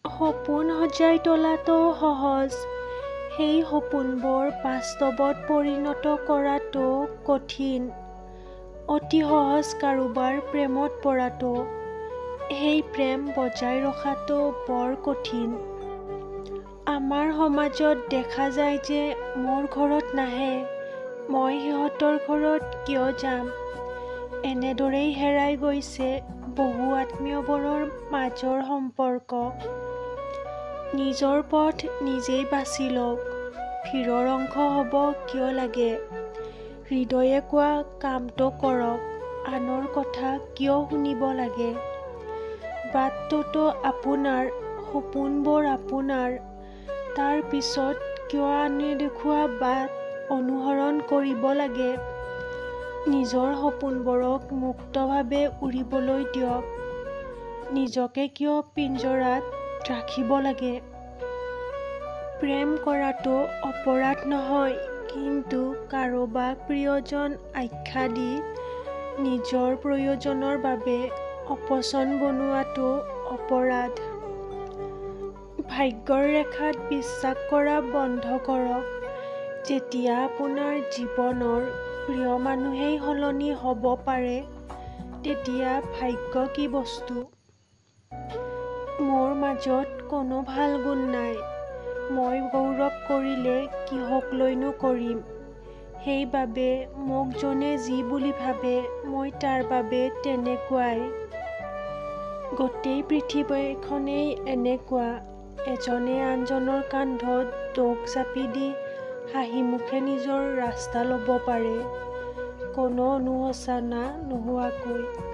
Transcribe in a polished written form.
সপোন সজাই তোলাটো সহজ, সেই সপোনবোৰ বাস্তৱত পৰিণত কৰাটো কঠিন। অতি সহজ কাৰোবাৰ প্ৰেমত পৰাটো, সেই প্ৰেম বজাই ৰখাটো বৰ কঠিন। আমাৰ সমাজত দেখা যায় যে মোৰ ঘৰত নাহে, মই সিহঁতৰ ঘৰত কিয় যাম? এনেদৰেই হেৰাই গৈছে বহু আত্মীয়বোৰৰ মাজৰ সম্পৰ্ক। নিজৰ পথ নিজেই বাছি লওক, ভিৰৰ অংশ হ'ব কিয় লাগে? হৃদয়ে কোৱা কামটো কৰক, আনৰ কথা কিয় শুনিব লাগে? বাটটোতো আপোনাৰ, সপোনবোৰ আপোনাৰ, তাৰ পিছত কিয় আনে দেখুওৱা বাট অনুসৰণ কৰিব লাগে? নিজৰ সপোনবোৰক মুক্তভাৱে উৰিবলৈ দিয়ক, নিজকে কিয় পিঞ্জৰাত ৰাখিব লাগে? প্ৰেম কৰাটো অপৰাধ নহয়, কিন্তু কাৰোবাক প্ৰিয়জন আখ্যা দি নিজৰ প্ৰয়োজনৰ বাবে অপচন বনোৱাটো অপৰাধ। ভাগ্যৰ ৰেখাত বিশ্বাস কৰা বন্ধ কৰক। যেতিয়া আপোনাৰ জীৱনৰ প্ৰিয় মানুহেই সলনি হ'ব পাৰে, তেতিয়া ভাগ্য কি বস্তু? মোৰ মাজত কোনো ভাল গুণ নাই, মই গৌৰৱ কৰিলে কিহক লৈনো কৰিম? সেইবাবে মোক জনে যি বুলি ভাবে, মই তাৰ বাবে তেনেকুৱাই। গোটেই পৃথিৱীখনেই এনেকুৱা, এজনে আনজনৰ কান্ধত দোষ জাপি দি হাঁহিমুখে নিজৰ ৰাস্তা ল'ব পাৰে, কোনো অনুশোচনা নোহোৱাকৈ।